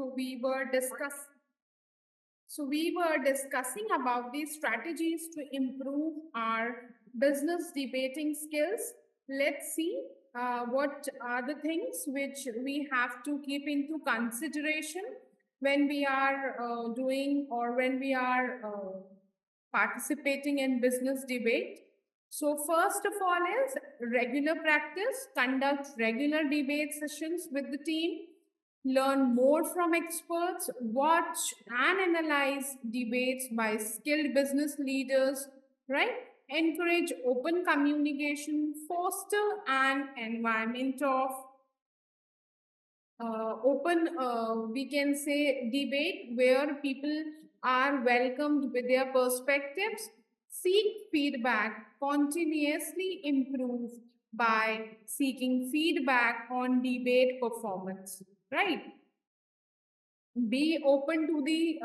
So we were discuss. So we were discussing about the strategies to improve our business debating skills. Let's see what are the things which we have to keep into consideration when we are doing or when we are participating in business debate. So first of all is regular practice, conduct regular debate sessions with the team, learn more from experts, watch and analyze debates by skilled business leaders, right? Encourage open communication, foster an environment of open, we can say, debate where people are welcomed with their perspectives, seek feedback, continuously improve by seeking feedback on debate performance, right? Be open to the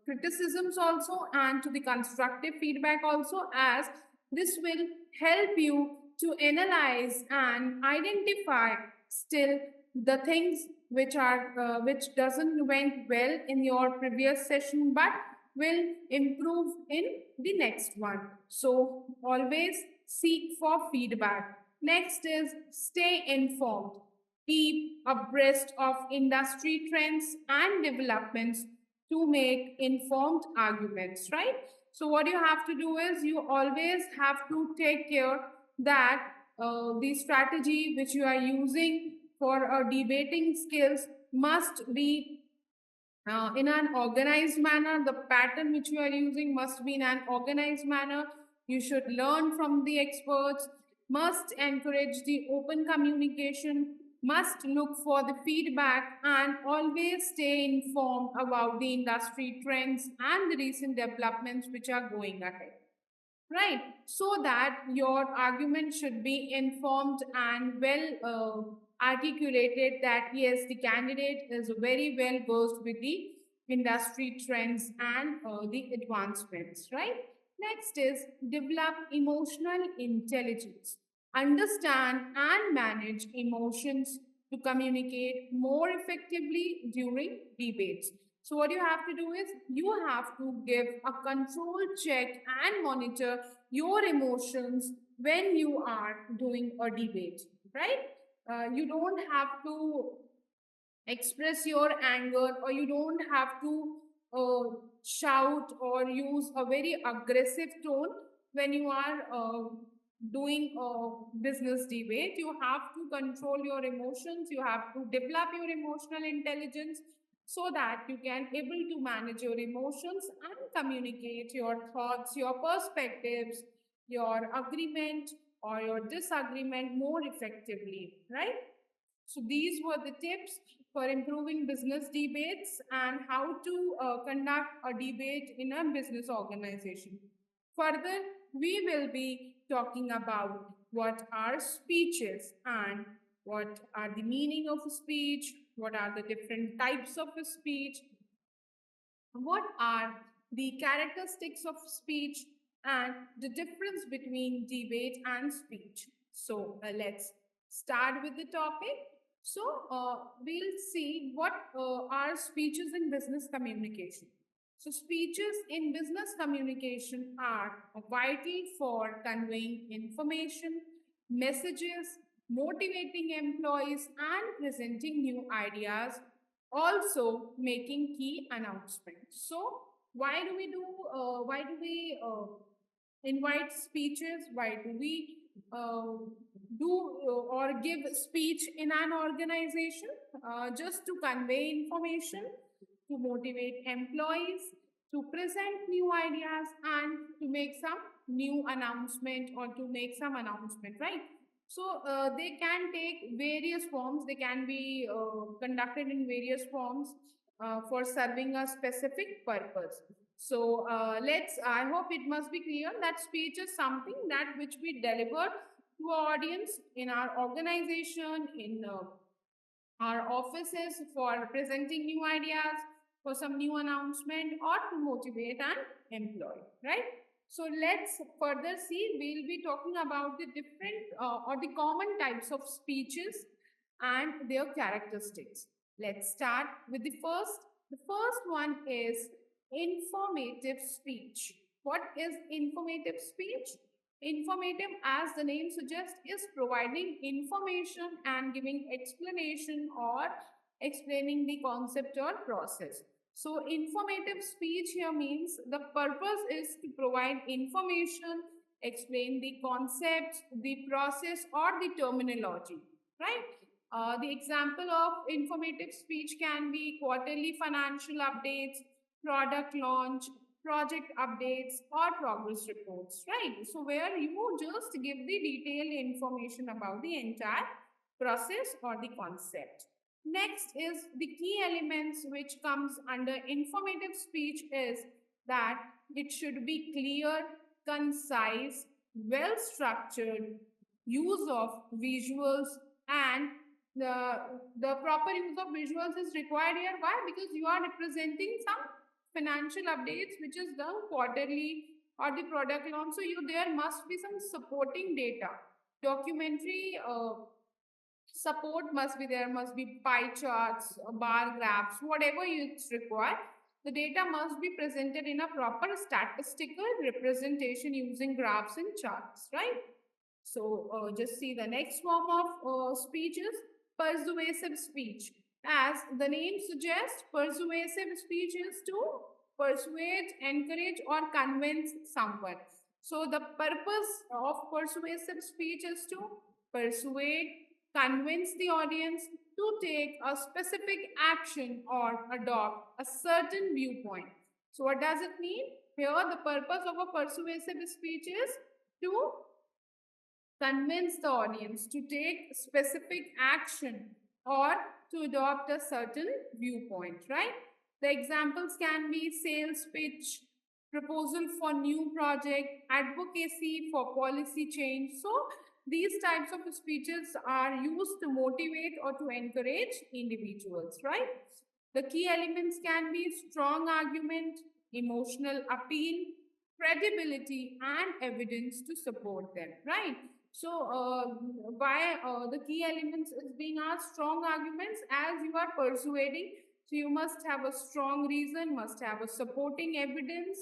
criticisms also and to the constructive feedback also, as this will help you to analyze and identify still the things which are which doesn't went well in your previous session but will improve in the next one. So always seek for feedback. Next is stay informed. Keep abreast of industry trends and developments to make informed arguments, right? So what you have to do is you always have to take care that the strategy which you are using for debating skills must be in an organized manner. The pattern which you are using must be in an organized manner. You should learn from the experts, must encourage the open communication, must look for the feedback, and always stay informed about the industry trends and the recent developments which are going ahead, right? So that your argument should be informed and well articulated, that yes, the candidate is very well versed with the industry trends and the advancements, right? Next is develop emotional intelligence. Understand and manage emotions to communicate more effectively during debates. So what you have to do is you have to give a control check and monitor your emotions when you are doing a debate, right? You don't have to express your anger, or you don't have to shout or use a very aggressive tone when you are doing a business debate. You have to control your emotions, you have to develop your emotional intelligence so that you can able to manage your emotions and communicate your thoughts, your perspectives, your agreement or your disagreement more effectively, right? So these were the tips for improving business debates and how to conduct a debate in a business organization. Further, we will be talking about what are speeches and what are the meaning of a speech, what are the different types of a speech, what are the characteristics of speech, and the difference between debate and speech. So let's start with the topic. So we'll see what are speeches in business communication. So speeches in business communication are vital for conveying information, messages, motivating employees, and presenting new ideas, also making key announcements. So why do we invite speeches? Why do we do or give speech in an organization? Just to convey information, to motivate employees, to present new ideas, and to make some new announcement or to make some announcement, right? So they can take various forms. They can be conducted in various forms for serving a specific purpose. So I hope it must be clear that speech is something that which we deliver to our audience in our organization, in our offices, for presenting new ideas, for some new announcement, or to motivate an employee, right? So let's further see. We'll be talking about the different or the common types of speeches and their characteristics. Let's start with the first. The first one is informative speech. What is informative speech? Informative, as the name suggests, is providing information and giving explanation or explaining the concept or process. So, informative speech here means the purpose is to provide information, explain the concepts, the process, or the terminology, right? The example of informative speech can be quarterly financial updates, product launch, project updates, or progress reports, right? So, where you just give the detailed information about the entire process or the concept. Next is the key elements which comes under informative speech is that it should be clear, concise, well structured, use of visuals, and the proper use of visuals is required here. Why? Because you are representing some financial updates which is done quarterly or the product launch. So there must be some supporting data. Documentary support must be there, must be pie charts, bar graphs, whatever it's required. The data must be presented in a proper statistical representation using graphs and charts, right? So just see the next form of speech is persuasive speech. As the name suggests, persuasive speech is to persuade, encourage, or convince someone. So the purpose of persuasive speech is to persuade, convince the audience to take a specific action or adopt a certain viewpoint. So what does it mean? Here the purpose of a persuasive speech is to convince the audience to take specific action or to adopt a certain viewpoint, right? The examples can be sales pitch, proposal for new project, advocacy for policy change. So these types of speeches are used to motivate or to encourage individuals, right? The key elements can be strong argument, emotional appeal, credibility, and evidence to support them, right? So, why the key elements is being asked strong arguments as you are persuading. So, you must have a strong reason, must have a supporting evidence,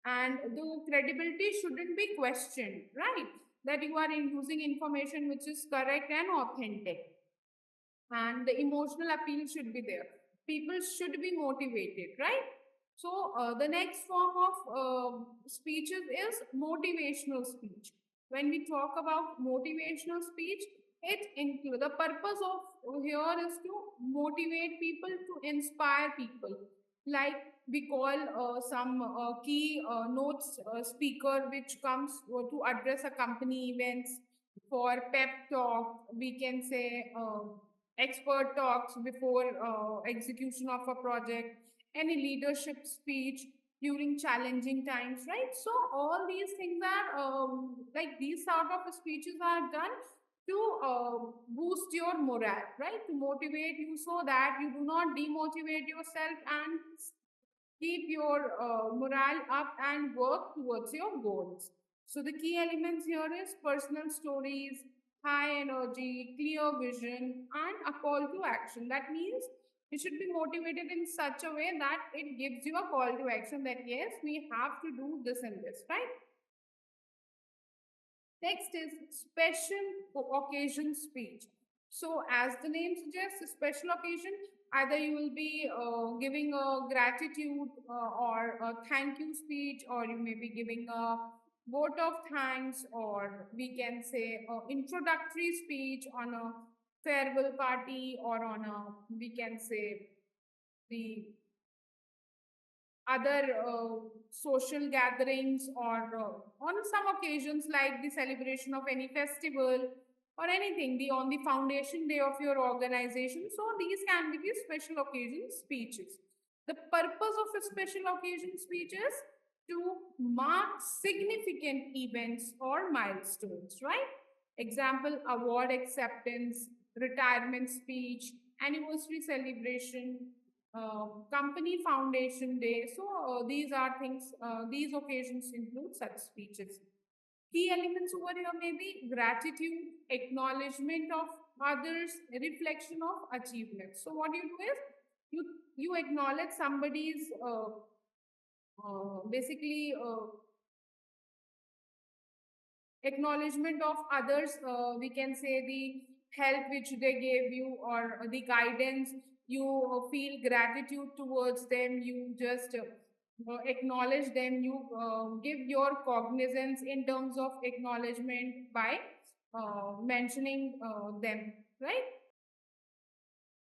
and the credibility shouldn't be questioned, right? That you are using information which is correct and authentic, and the emotional appeal should be there. People should be motivated, right? So, the next form of speeches is motivational speech. When we talk about motivational speech, it includes the purpose of here is to motivate people, to inspire people. Like we call some key notes speaker which comes to address a company events for pep talk. We can say expert talks before execution of a project, any leadership speech during challenging times, right? So all these things are like these sort of speeches are done to boost your morale, right? To motivate you so that you do not demotivate yourself and keep your morale up and work towards your goals. So the key elements here is personal stories, high energy, clear vision, and a call to action. That means you should be motivated in such a way that it gives you a call to action that yes, we have to do this and this, right? Next is special occasion speech. So, as the name suggests, a special occasion, either you will be giving a gratitude or a thank you speech, or you may be giving a vote of thanks, or we can say introductory speech on a farewell party, or on a, we can say, the other social gatherings, or on some occasions like the celebration of any festival or anything the on the foundation day of your organization. So these can be the special occasion speeches. The purpose of a special occasion speech is to mark significant events or milestones, right? Example, award acceptance, retirement speech, anniversary celebration, company foundation day. So these are things, these occasions include such speeches. Key elements over here may be gratitude, acknowledgement of others reflection of achievement. So what you do is you acknowledge somebody's basically acknowledgement of others, we can say the help which they gave you, or the guidance. You feel gratitude towards them. You just acknowledge them. You give your cognizance in terms of acknowledgement by mentioning them, right?